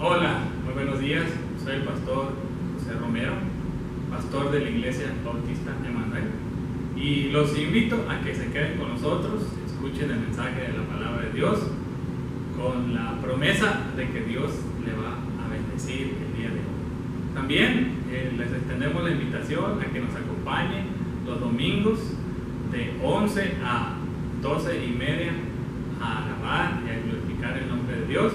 Hola, muy buenos días. Soy el pastor José Romero, pastor de la Iglesia Bautista Emanuel. Y los invito a que se queden con nosotros, escuchen el mensaje de la palabra de Dios, con la promesa de que Dios le va a bendecir el día de hoy. También les extendemos la invitación a que nos acompañen los domingos de 11 a 12:30 a alabar y a glorificar el nombre de Dios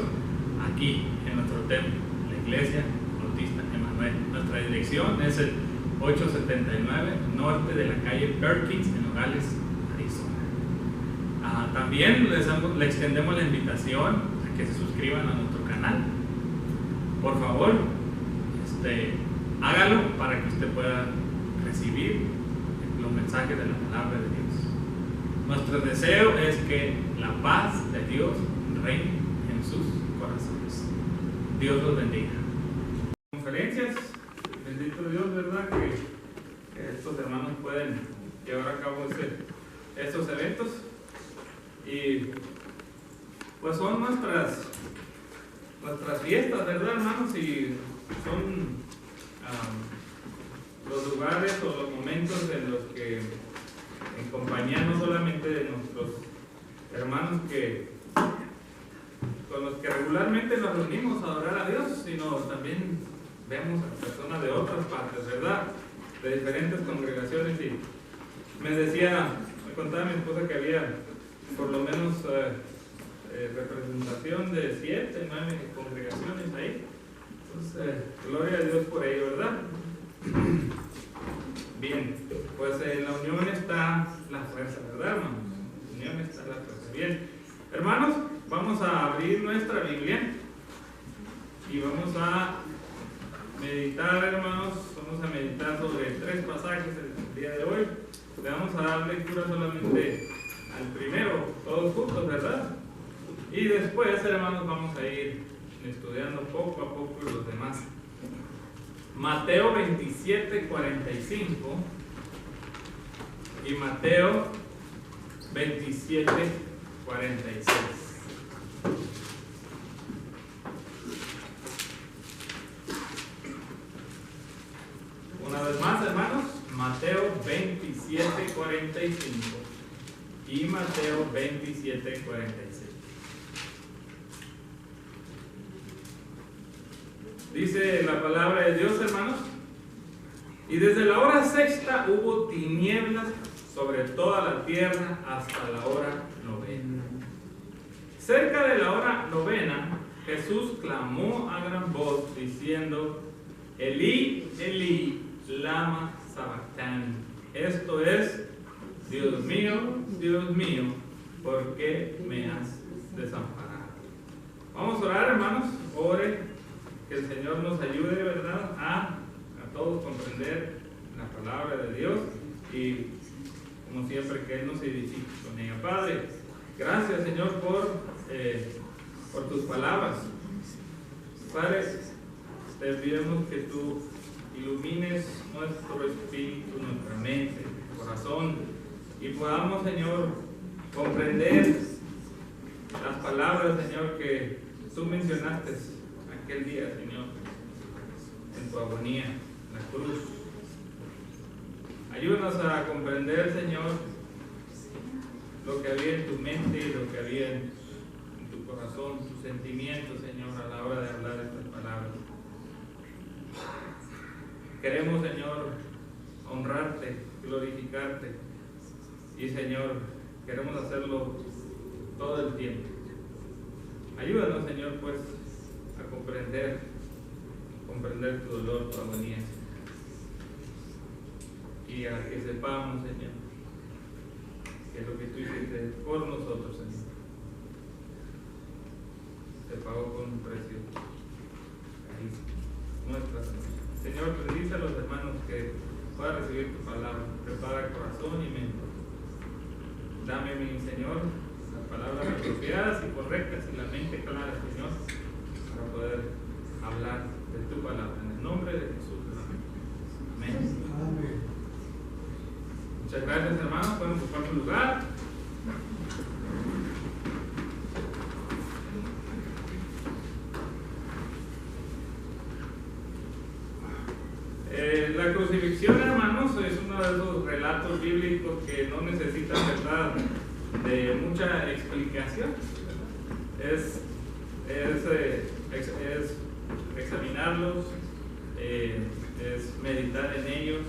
aquí en nuestro templo, la Iglesia Bautista Emanuel. Nuestra dirección es el 879 norte de la calle Perkins en Nogales, Arizona. También le extendemos la invitación a que se suscriban a nuestro canal. Por favor, hágalo para que usted pueda recibir los mensajes de la palabra de Dios. Nuestro deseo es que la paz de Dios reine en sus corazones. Dios los bendiga. Conferencias, bendito Dios, ¿verdad? Que estos hermanos pueden llevar a cabo estos eventos. Y pues son nuestras fiestas, ¿verdad, hermanos? Y son los lugares o los momentos en los que, en compañía no solamente de nuestros hermanos con los que regularmente nos reunimos a adorar a Dios, sino también vemos a personas de otras partes, ¿verdad? De diferentes congregaciones. Y me contaba mi esposa que había por lo menos representación de 7, 9 congregaciones ahí. Entonces, gloria a Dios por ello, ¿verdad? Bien, pues en la unión está la fuerza, ¿verdad, hermanos? En la unión está la fuerza. Bien, hermanos, vamos a abrir nuestra Biblia y vamos a meditar, hermanos. Vamos a meditar sobre 3 pasajes el día de hoy. Le vamos a dar lectura solamente al primero, todos juntos, ¿verdad? Y después, hermanos, vamos a ir estudiando poco a poco los demás. Mateo 27:45 y Mateo 27:46. Una vez más, hermanos, Mateo 27:45 y Mateo 27:46. Dice la palabra de Dios, hermanos: y desde la hora 6ª hubo tinieblas sobre toda la tierra hasta la hora 9ª. Cerca de la hora 9ª, Jesús clamó a gran voz diciendo: Elí, Elí, lama sabactani. Esto es: Dios mío, ¿por qué me has desamparado? Vamos a orar, hermanos. Ore. Que el Señor nos ayude, ¿verdad?, a todos comprender la palabra de Dios y, como siempre, que Él nos edifique con ella. Padre, gracias, Señor, por tus palabras. Padre, te pedimos que tú ilumines nuestro espíritu, nuestra mente, nuestro corazón, y podamos, Señor, comprender las palabras, Señor, que tú mencionaste aquel día, Señor, en tu agonía, en la cruz. Ayúdanos a comprender, Señor, lo que había en tu mente y lo que había en tu corazón, tus sentimientos, Señor, a la hora de hablar estas palabras. Queremos, Señor, honrarte, glorificarte, y, Señor, queremos hacerlo todo el tiempo. Ayúdanos, Señor, pues, a comprender tu dolor, tu agonía, y a que sepamos, Señor, que lo que tú hiciste por nosotros, Señor, te pagó con un precio carísimo, nuestra Señor. Señor, bendice a los hermanos que puedan recibir tu palabra. Prepara corazón y mente. Dame, mi Señor, las palabras apropiadas y correctas y la mente clara, Señor, para poder hablar de tu palabra. En el nombre de Jesús. Amén. Amén. Muchas gracias, hermanos. Pueden ocupar su lugar. La crucifixión, hermanos, es uno de esos relatos bíblicos que no necesitan, ¿verdad?, de mucha explicación. Es examinarlos, es meditar en ellos,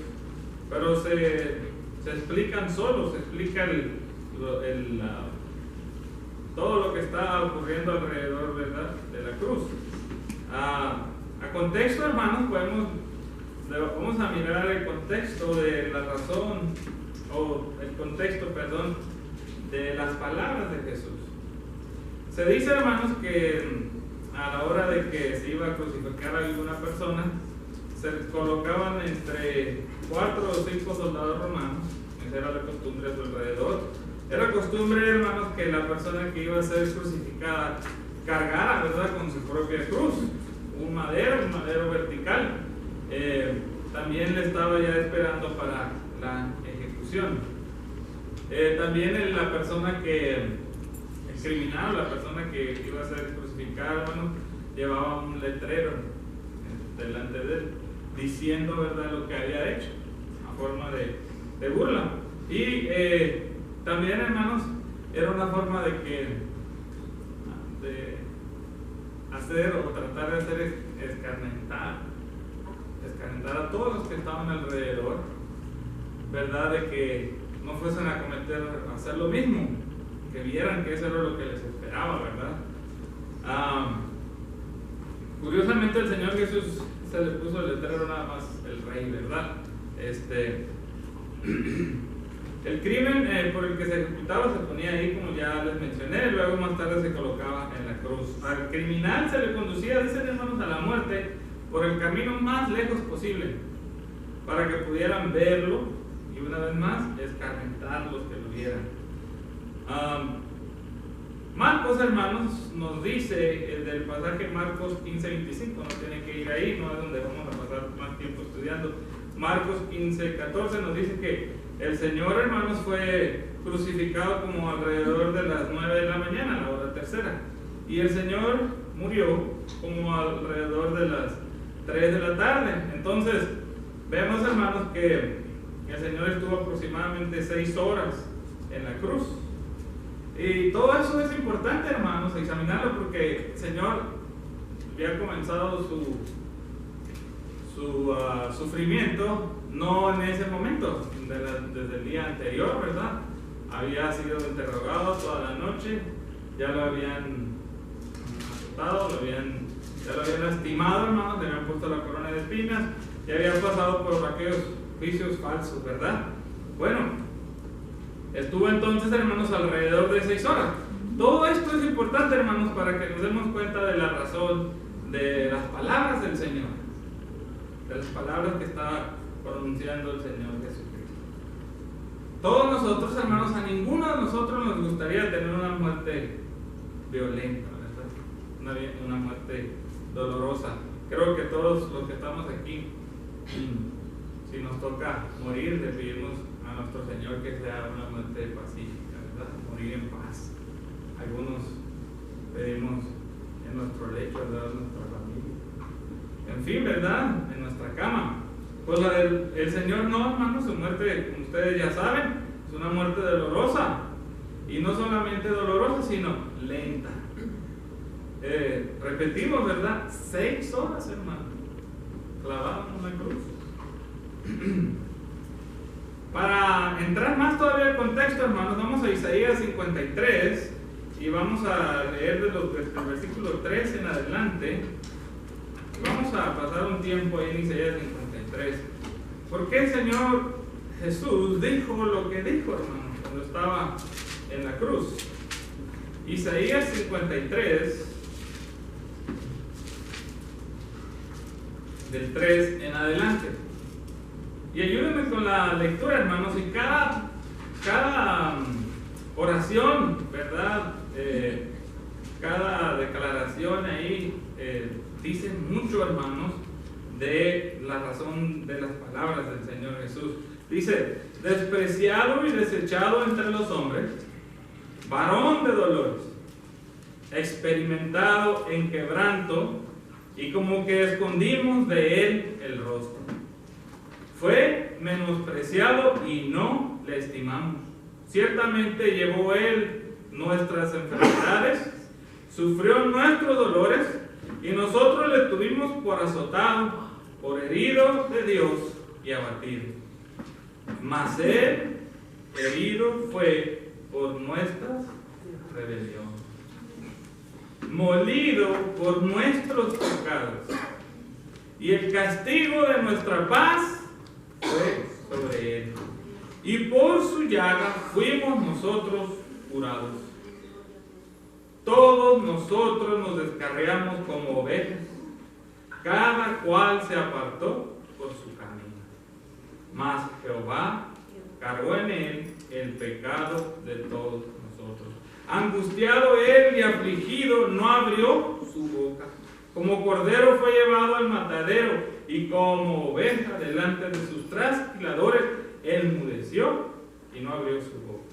pero se explican solos, se explica todo lo que está ocurriendo alrededor, ¿verdad?, de la cruz. A contexto, hermanos, vamos a mirar el contexto de la razón, o el contexto, perdón, de las palabras de Jesús. Se dice, hermanos, que a la hora de que se iba a crucificar a alguna persona, se colocaban entre 4 o 5 soldados romanos. Esa era la costumbre a su alrededor. Era costumbre, hermanos, que la persona que iba a ser crucificada cargara, ¿verdad?, con su propia cruz, un madero vertical. También le estaba ya esperando para la ejecución. También la persona el criminal, la persona que iba a ser crucificada, hermanos, llevaba un letrero delante de él, diciendo, ¿verdad?, lo que había hecho, a forma de burla. Y también, hermanos, era una forma de hacer o tratar de hacer escarmentar a todos los que estaban alrededor, ¿verdad?, de que no fuesen a hacer lo mismo, que vieran que eso era lo que les esperaba, ¿verdad? Curiosamente, el Señor Jesús se le puso el letrero nada más el rey, ¿verdad? El crimen por el que se ejecutaba se ponía ahí, como ya les mencioné, luego más tarde se colocaba en la cruz. Al criminal se le conducía, dicen, hermanos, a la muerte por el camino más lejos posible, para que pudieran verlo y una vez más escarmentar los que lo vieran. Marcos, hermanos, nos dice el del pasaje Marcos 15:25, no tiene que ir ahí, no es donde vamos a pasar más tiempo estudiando. Marcos 15:14 nos dice que el Señor, hermanos, fue crucificado como alrededor de las 9 de la mañana, la hora tercera, y el Señor murió como alrededor de las 3 de la tarde. Entonces vemos, hermanos, que el Señor estuvo aproximadamente 6 horas en la cruz. Y todo eso es importante, hermanos, examinarlo, porque el Señor había comenzado su sufrimiento no en ese momento, desde el día anterior, ¿verdad? Había sido interrogado toda la noche, ya lo habían azotado, ya lo habían lastimado, hermanos, le habían puesto la corona de espinas, y había pasado por aquellos juicios falsos, ¿verdad? Bueno, estuvo entonces, hermanos, alrededor de 6 horas. Todo esto es importante, hermanos, para que nos demos cuenta de la razón de las palabras del Señor, de las palabras que estaba pronunciando el Señor Jesucristo. Todos nosotros, hermanos, a ninguno de nosotros nos gustaría tener una muerte violenta, ¿verdad? Una muerte dolorosa. Creo que todos los que estamos aquí, si nos toca morir, le pedimos a nuestro Señor que sea una muerte pacífica, ¿verdad? Morir en paz. Algunos pedimos en nuestro lecho, ¿verdad?, nuestra familia. En fin, ¿verdad?, en nuestra cama. Pues el Señor no, hermanos, su muerte, como ustedes ya saben, es una muerte dolorosa. Y no solamente dolorosa, sino lenta. Repetimos, ¿verdad? 6 horas, hermano, clavado en una cruz. Para entrar más todavía al contexto, hermanos, vamos a Isaías 53 y vamos a leer desde el versículo 3 en adelante. Vamos a pasar un tiempo ahí en Isaías 53. ¿Por qué el Señor Jesús dijo lo que dijo, hermanos, cuando estaba en la cruz? Isaías 53, del 3 en adelante. Y ayúdenme con la lectura, hermanos, y cada oración, ¿verdad? Cada declaración ahí dice mucho, hermanos, de la razón de las palabras del Señor Jesús. Dice: despreciado y desechado entre los hombres, varón de dolores, experimentado en quebranto, y como que escondimos de él el rostro. fue menospreciado y no le estimamos. Ciertamente llevó Él nuestras enfermedades, sufrió nuestros dolores, y nosotros le tuvimos por azotado, por herido de Dios y abatido. Mas Él herido fue por nuestras rebeliones, molido por nuestros pecados, y el castigo de nuestra paz fue sobre Él, y por su llaga fuimos nosotros curados. Todos nosotros nos descarriamos como ovejas, cada cual se apartó por su camino, mas Jehová cargó en Él el pecado de todos nosotros. Angustiado Él y afligido, no abrió su boca. Como cordero fue llevado al matadero, y como oveja delante de sus trasquiladores, enmudeció y no abrió su boca.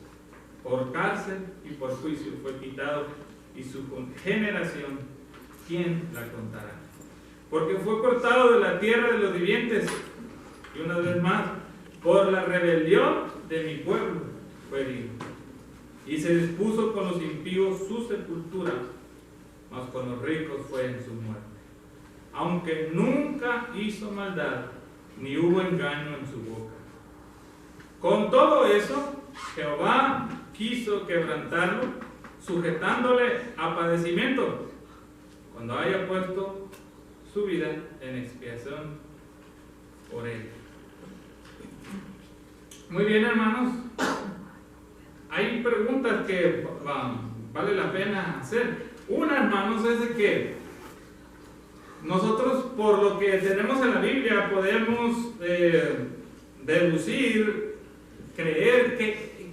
Por cárcel y por juicio fue quitado, y su generación, ¿quién la contará? Porque fue cortado de la tierra de los vivientes, y una vez más, por la rebelión de mi pueblo fue herido. Y se dispuso con los impíos su sepultura, mas con los ricos fue en su muerte. Aunque nunca hizo maldad, ni hubo engaño en su boca. Con todo eso, Jehová quiso quebrantarlo, sujetándole a padecimiento, cuando haya puesto su vida en expiación por él. Muy bien, hermanos. Hay preguntas que vale la pena hacer. Una, hermanos, es de que nosotros, por lo que tenemos en la Biblia, podemos deducir, creer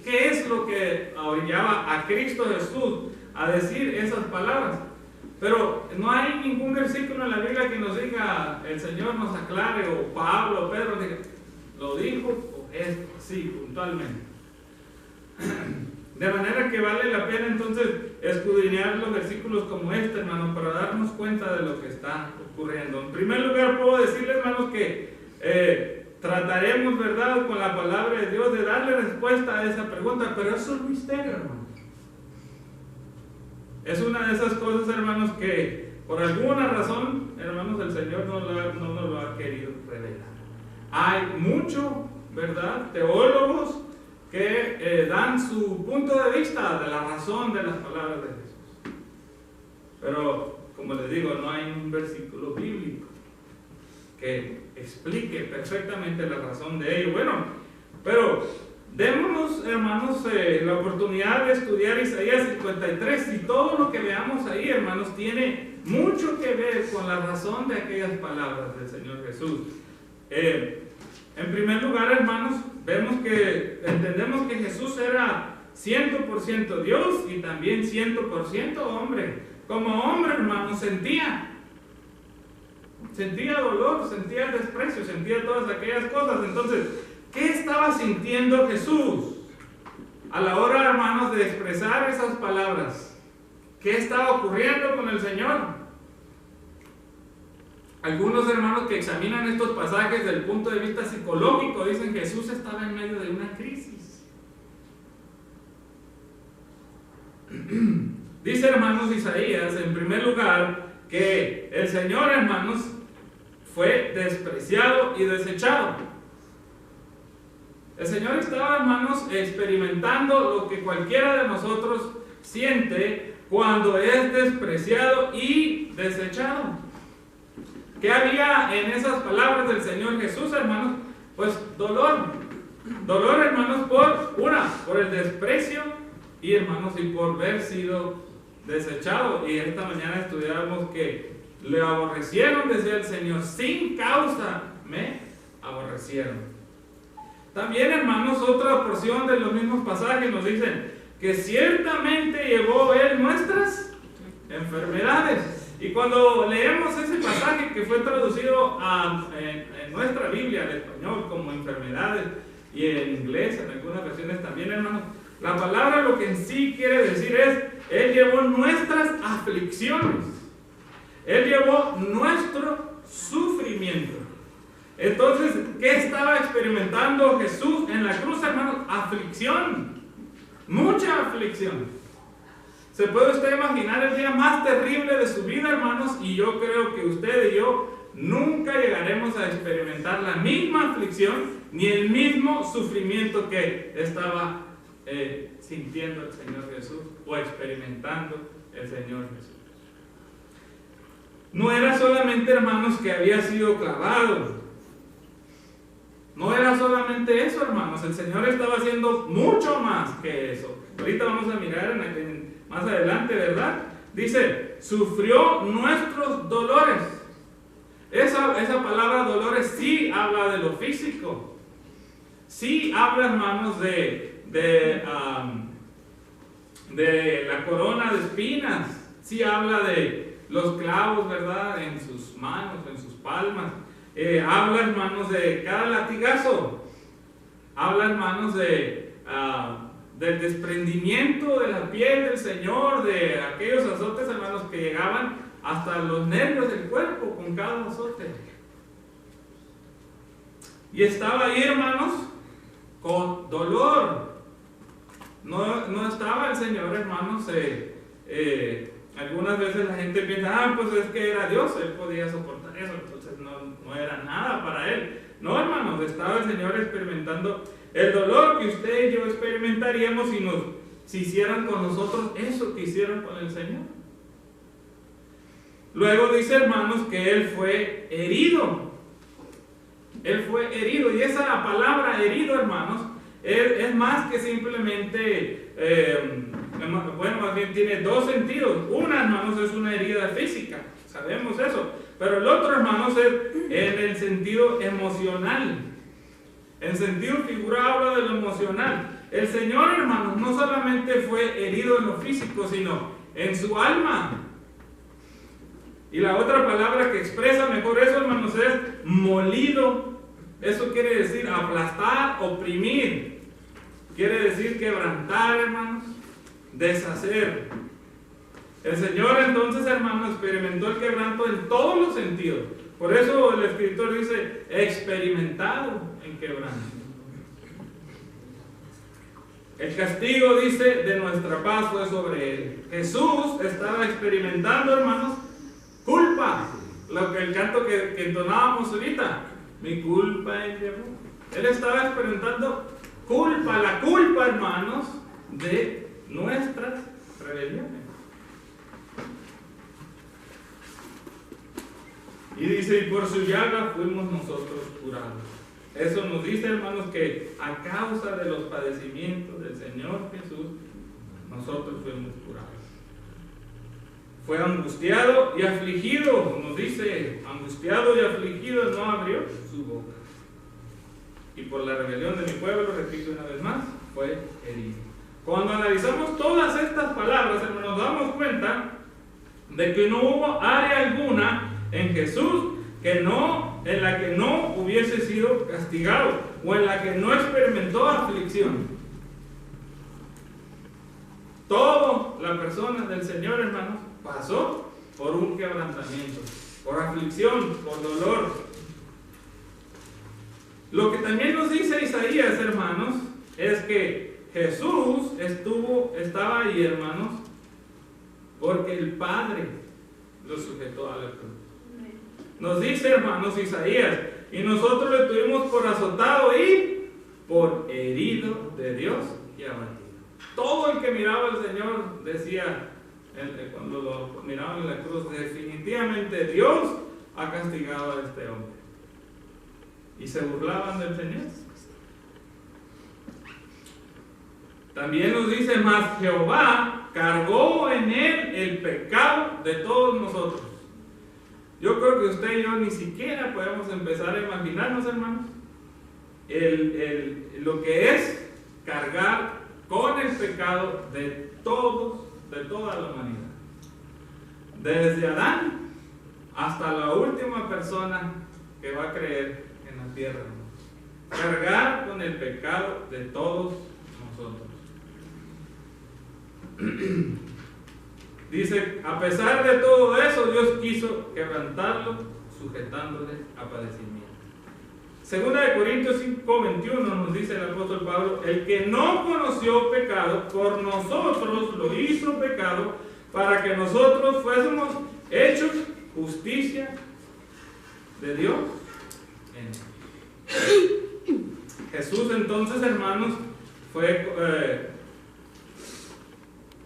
qué es lo que orillaba a Cristo Jesús a decir esas palabras. Pero no hay ningún versículo en la Biblia que nos diga, el Señor nos aclare, o Pablo, o Pedro, diga, lo dijo, o esto, sí, puntualmente. De manera que vale la pena entonces escudriñar los versículos como este, hermanos, para darnos cuenta de lo que está ocurriendo. En primer lugar, puedo decirles, hermanos, que trataremos, ¿verdad?, con la palabra de Dios de darle respuesta a esa pregunta, pero eso es un misterio, hermanos. Es una de esas cosas, hermanos, que por alguna razón, hermanos, el Señor no nos lo ha querido revelar. Hay mucho, ¿verdad?, teólogos que dan su punto de vista de la razón de las palabras de Jesús. Pero, como les digo, no hay un versículo bíblico que explique perfectamente la razón de ello. Bueno, pero démonos, hermanos, la oportunidad de estudiar Isaías 53, y todo lo que veamos ahí, hermanos, tiene mucho que ver con la razón de aquellas palabras del Señor Jesús. En primer lugar, hermanos, entendemos que Jesús era 100% Dios y también 100% hombre. Como hombre, hermanos, sentía dolor, sentía desprecio, sentía todas aquellas cosas. Entonces, ¿qué estaba sintiendo Jesús a la hora, hermanos, de expresar esas palabras? ¿Qué estaba ocurriendo con el Señor? Algunos, hermanos, que examinan estos pasajes desde el punto de vista psicológico dicen que Jesús estaba en medio de una crisis. Dice, hermanos, Isaías, en primer lugar, que el Señor, hermanos, fue despreciado y desechado. El Señor estaba, hermanos, experimentando lo que cualquiera de nosotros siente cuando es despreciado y desechado. ¿Qué había en esas palabras del Señor Jesús, hermanos? Pues dolor. Dolor, hermanos, por el desprecio y, hermanos, y por haber sido desechado. Y esta mañana estudiamos que le aborrecieron, decía el Señor, sin causa me aborrecieron. También, hermanos, otra porción de los mismos pasajes nos dicen que ciertamente llevó Él nuestras enfermedades. Y cuando leemos ese pasaje que fue traducido en nuestra Biblia al español como enfermedades, y en inglés, en algunas versiones también, hermanos, la palabra lo que en sí quiere decir es, Él llevó nuestras aflicciones, Él llevó nuestro sufrimiento. Entonces, ¿qué estaba experimentando Jesús en la cruz, hermanos? Aflicción. Mucha aflicción. ¿Se puede usted imaginar el día más terrible de su vida, hermanos? Y yo creo que usted y yo nunca llegaremos a experimentar la misma aflicción ni el mismo sufrimiento que estaba sintiendo el Señor Jesús o experimentando el Señor Jesús. No era solamente, hermanos, que había sido clavado. No era solamente eso, hermanos. El Señor estaba haciendo mucho más que eso. Ahorita vamos a mirar más adelante, ¿verdad? Dice, sufrió nuestros dolores. Esa palabra dolores sí habla de lo físico. Sí habla, hermanos, de la corona de espinas. Sí habla de los clavos, ¿verdad? En sus manos, en sus palmas. Habla, hermanos, de cada latigazo. Habla, hermanos, del desprendimiento de la piel del Señor, de aquellos azotes, hermanos, que llegaban hasta los nervios del cuerpo con cada azote. Y estaba ahí, hermanos, con dolor. No estaba el Señor, hermanos, algunas veces la gente piensa, pues es que era Dios, Él podía soportar eso, entonces no era nada para Él. No, hermanos, estaba el Señor experimentando el dolor que usted y yo experimentaríamos si hicieran con nosotros eso que hicieron con el Señor. Luego dice, hermanos, que Él fue herido. Él fue herido, y esa palabra herido, hermanos, es más que simplemente... más bien tiene dos sentidos. Una, hermanos, es una herida física, sabemos eso, pero el otro, hermanos, es en el sentido emocional. En sentido figurado habla de lo emocional. El Señor, hermanos, no solamente fue herido en lo físico, sino en su alma. Y la otra palabra que expresa mejor eso, hermanos, es molido. Eso quiere decir aplastar, oprimir. Quiere decir quebrantar, hermanos, deshacer. El Señor, entonces, hermanos, experimentó el quebranto en todos los sentidos. Por eso el escritor dice experimentado en quebranto. El castigo, dice, de nuestra paz fue sobre Él. Jesús estaba experimentando, hermanos, culpa. El canto que entonábamos ahorita. Mi culpa es de vos. Él estaba experimentando culpa. La culpa, hermanos, de nuestras rebeliones. Y dice, y por su llaga fuimos nosotros curados. Eso nos dice, hermanos, que a causa de los padecimientos del Señor Jesús, nosotros fuimos curados. Fue angustiado y afligido, nos dice, angustiado y afligido, no abrió su boca. Y por la rebelión de mi pueblo, repito una vez más, fue herido. Cuando analizamos todas estas palabras, hermanos, nos damos cuenta de que no hubo área alguna en Jesús en la que no hubiese sido castigado o en la que no experimentó aflicción. Toda la persona del Señor, hermanos, pasó por un quebrantamiento, por aflicción, por dolor. Lo que también nos dice Isaías, hermanos, es que Jesús estaba ahí, hermanos, porque el Padre lo sujetó a la cruz. Nos dice, hermanos, Isaías, y nosotros le tuvimos por azotado y por herido de Dios y abatido. Todo el que miraba al Señor decía, cuando lo miraban en la cruz, definitivamente Dios ha castigado a este hombre. Y se burlaban del Señor. También nos dice, mas Jehová cargó en él el pecado de todos nosotros. Yo creo que usted y yo ni siquiera podemos empezar a imaginarnos, hermanos, lo que es cargar con el pecado de todos, de toda la humanidad. Desde Adán hasta la última persona que va a creer en la tierra. Cargar con el pecado de todos nosotros. Dice, a pesar de todo eso, Dios quiso quebrantarlo, sujetándole a padecimiento. Segunda de Corintios 5:21 nos dice el apóstol Pablo: el que no conoció pecado, por nosotros lo hizo pecado, para que nosotros fuésemos hechos justicia de Dios en él. Jesús entonces, hermanos,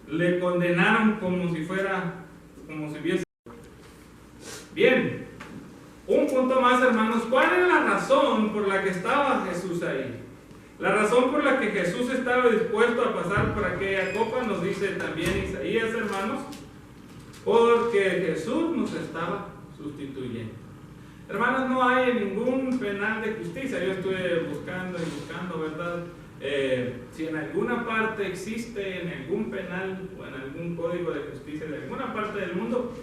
le condenaron como si hubiese. Bien, un punto más, hermanos. ¿Cuál era la razón por la que estaba Jesús ahí? La razón por la que Jesús estaba dispuesto a pasar por aquella copa, nos dice también Isaías, hermanos, porque Jesús nos estaba sustituyendo. Hermanos, no hay ningún penal de justicia. Yo estuve buscando y buscando, ¿verdad? Si en alguna parte existe, en algún penal o en algún código de justicia de alguna parte del mundo,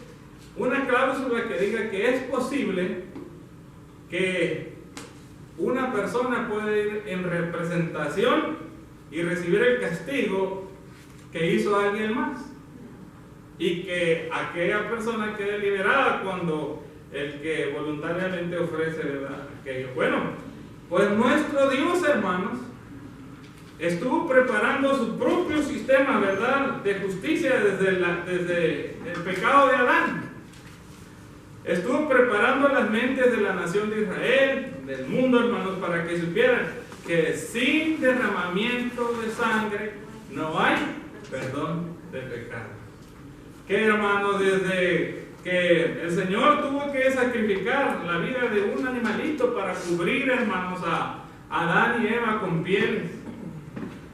una cláusula que diga que es posible que una persona puede ir en representación y recibir el castigo que hizo alguien más, y que aquella persona quede liberada cuando el que voluntariamente ofrece, ¿verdad?, aquello. Bueno, pues nuestro Dios, hermanos, estuvo preparando su propio sistema, ¿verdad?, de justicia desde el pecado de Adán. Estuvo preparando las mentes de la nación de Israel, del mundo, hermanos, para que supieran que sin derramamiento de sangre no hay perdón de pecado. Que, hermanos, desde que el Señor tuvo que sacrificar la vida de un animalito para cubrir, hermanos, a Adán y Eva con pieles.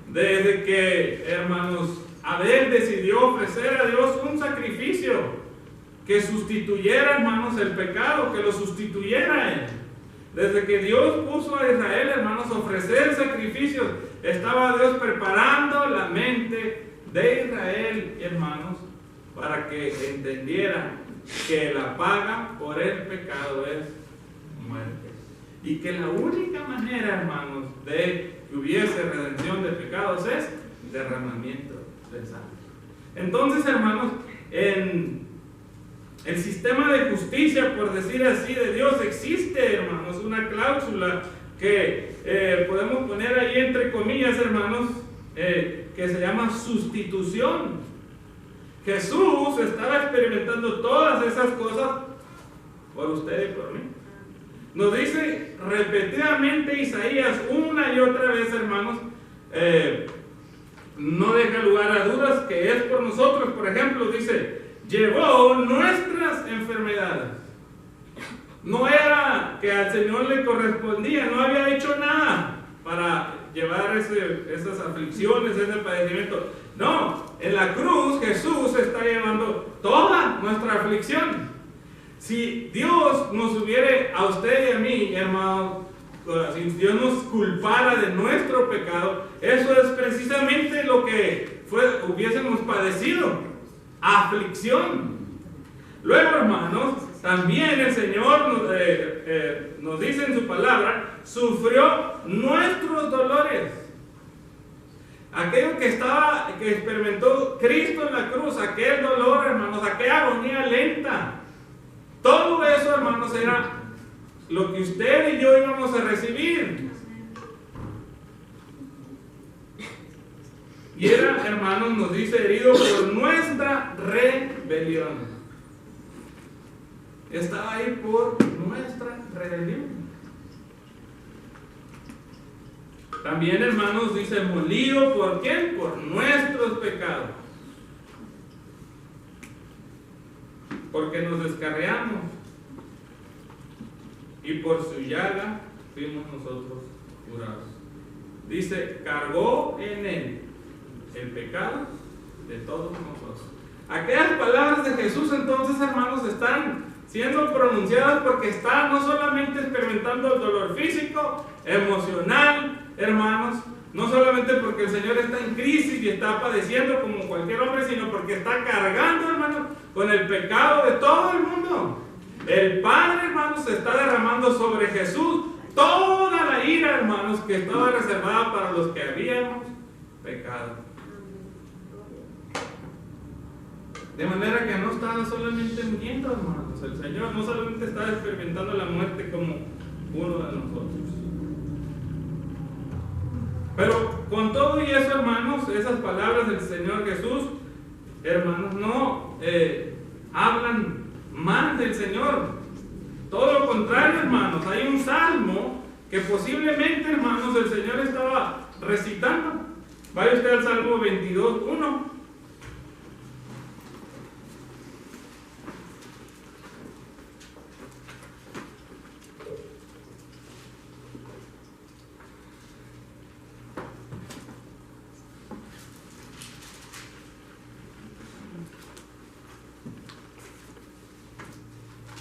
Desde que, hermanos, Abel decidió ofrecer a Dios un sacrificio que sustituyera, hermanos, el pecado, que lo sustituyera a él. Desde que Dios puso a Israel, hermanos, a ofrecer sacrificios, estaba Dios preparando la mente de Israel, hermanos, para que entendiera que la paga por el pecado es muerte. Y que la única manera, hermanos, de que hubiese redención de pecados es derramamiento de sangre. Entonces, hermanos, en el sistema de justicia, por decir así, de Dios, existe, hermanos, una cláusula que podemos poner ahí entre comillas, hermanos, que se llama sustitución. Jesús estaba experimentando todas esas cosas por usted y por mí. Nos dice repetidamente Isaías una y otra vez, hermanos, no deja lugar a dudas que es por nosotros. Por ejemplo, dice: llevó nuestras enfermedades. No era que al Señor le correspondía, no había hecho nada para llevar esas aflicciones, ese padecimiento. No, en la cruz Jesús está llevando toda nuestra aflicción. Si Dios nos hubiera, a usted y a mí, hermano, si Dios nos culpara de nuestro pecado, eso es precisamente lo que hubiésemos padecido: aflicción. Luego, hermanos, también el Señor nos dice en su palabra: sufrió nuestros dolores. Aquello que experimentó Cristo en la cruz, aquel dolor, hermanos, aquella agonía lenta, todo eso, hermanos, era lo que usted y yo íbamos a recibir. Y era, hermanos, nos dice, herido por nuestra rebelión. Estaba ahí por nuestra rebelión. También, hermanos, dice, molido por ¿quién? Por nuestros pecados. Porque nos descarriamos. Y por su llaga fuimos nosotros curados. Dice, cargó en él el pecado de todos nosotros. Aquellas palabras de Jesús, entonces, hermanos, están siendo pronunciadas porque está no solamente experimentando el dolor físico, emocional, hermanos, no solamente porque el Señor está en crisis y está padeciendo como cualquier hombre, sino porque está cargando, hermanos, con el pecado de todo el mundo. El Padre, hermanos, se está derramando sobre Jesús toda la ira, hermanos, que estaba reservada para los que habíamos pecado. De manera que no estaba solamente muriendo, hermanos. El Señor no solamente estaba experimentando la muerte como uno de nosotros. Pero con todo y eso, hermanos, esas palabras del Señor Jesús, hermanos, no hablan mal del Señor. Todo lo contrario, hermanos. Hay un salmo que posiblemente, hermanos, el Señor estaba recitando. Vaya usted al Salmo 22, 1.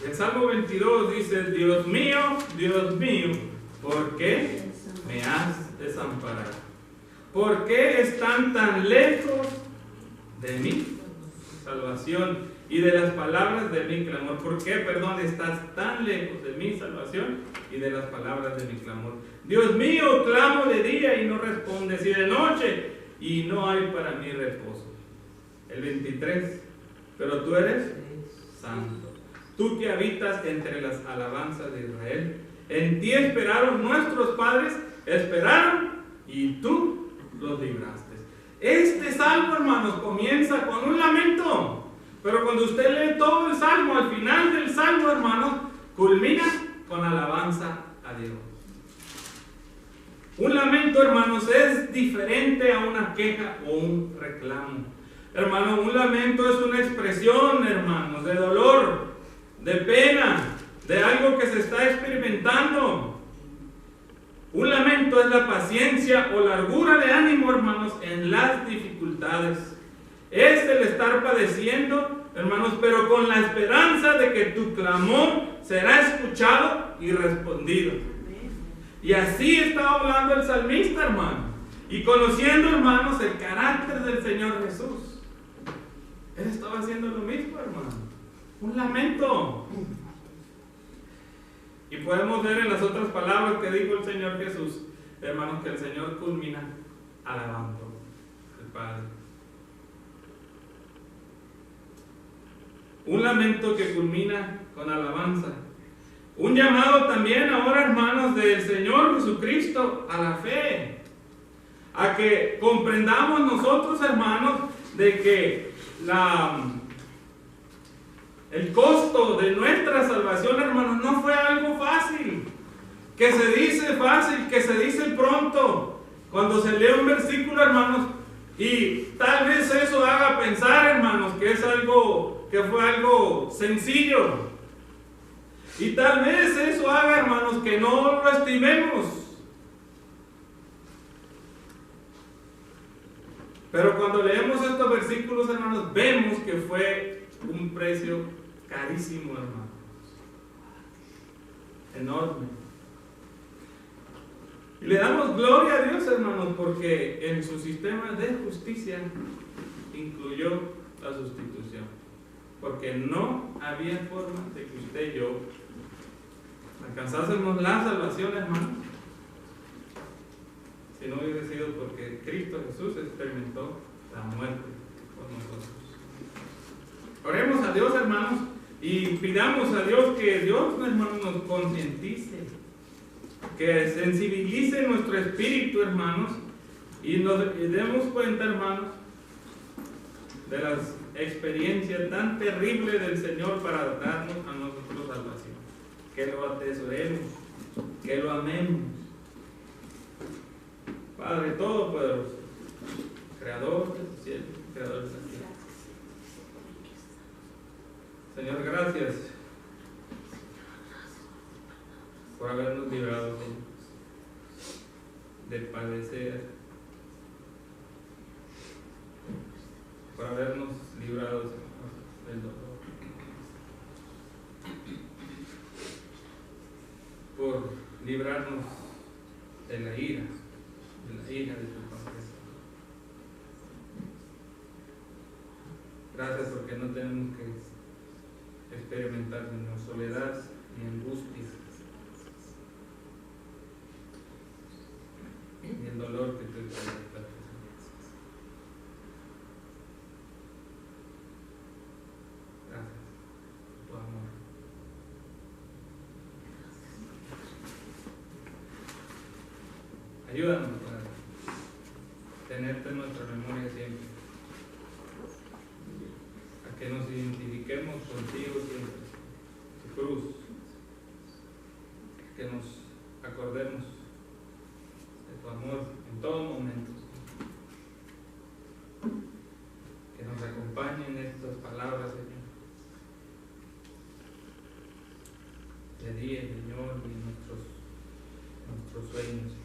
El Salmo 22 dice: Dios mío, ¿por qué me has desamparado? ¿Por qué están tan lejos de mi salvación y de las palabras de mi clamor? ¿Por qué, perdón, estás tan lejos de mi salvación y de las palabras de mi clamor? Dios mío, clamo de día y no respondes, y de noche y no hay para mí reposo. El 23, pero tú eres santo, tú que habitas entre las alabanzas de Israel. En ti esperaron nuestros padres, esperaron y tú los libraste. Este salmo, hermanos, comienza con un lamento, pero cuando usted lee todo el salmo, al final del salmo, hermanos, culmina con alabanza a Dios. Un lamento, hermanos, es diferente a una queja o un reclamo. Hermano, un lamento es una expresión, hermanos, de dolor, de pena, de algo que se está experimentando. Un lamento es la paciencia o largura de ánimo, hermanos, en las dificultades. Es el estar padeciendo, hermanos, pero con la esperanza de que tu clamor será escuchado y respondido. Y así estaba hablando el salmista, hermano. Y conociendo, hermanos, el carácter del Señor Jesús. Él estaba haciendo lo mismo, hermano. Un lamento. Y podemos ver en las otras palabras que dijo el Señor Jesús, hermanos, que el Señor culmina alabando al Padre. Un lamento que culmina con alabanza. Un llamado también ahora, hermanos, del Señor Jesucristo a la fe. A que comprendamos nosotros, hermanos, de que el costo de nuestra salvación, hermanos, no fue algo fácil. Que se dice fácil, que se dice pronto. Cuando se lee un versículo, hermanos, y tal vez eso haga pensar, hermanos, que es algo, que fue algo sencillo. Y tal vez eso haga, hermanos, que no lo estimemos. Pero cuando leemos estos versículos, hermanos, vemos que fue un precio carísimo, hermanos. Enorme. Y le damos gloria a Dios, hermanos, porque en su sistema de justicia incluyó la sustitución. Porque no había forma de que usted y yo alcanzásemos la salvación, hermanos, si no hubiera sido porque Cristo Jesús experimentó la muerte por nosotros. Oremos a Dios, hermanos, y pidamos a Dios que Dios, hermanos, nos concientice, que sensibilice nuestro espíritu, hermanos, y nos demos cuenta, hermanos, de las experiencias tan terribles del Señor para darnos a nosotros salvación. Que lo atesoremos, que lo amemos. Padre Todopoderoso, Creador del cielo, Creador de la tierra. Señor, gracias por habernos librado de padecer, por habernos librado del dolor, por librarnos de la ira de tu Padre. Gracias porque no tenemos que experimentar ni soledad ni angustia, ni el dolor que tú experimentaste. Gracias por tu amor. Ayúdanos para tenerte en nuestra memoria siempre, a que nos identifiquemos contigo siempre, tu cruz, que nos acordemos de tu amor en todo momento, que nos acompañen estas palabras, Señor, de día, Señor, y en nuestros sueños.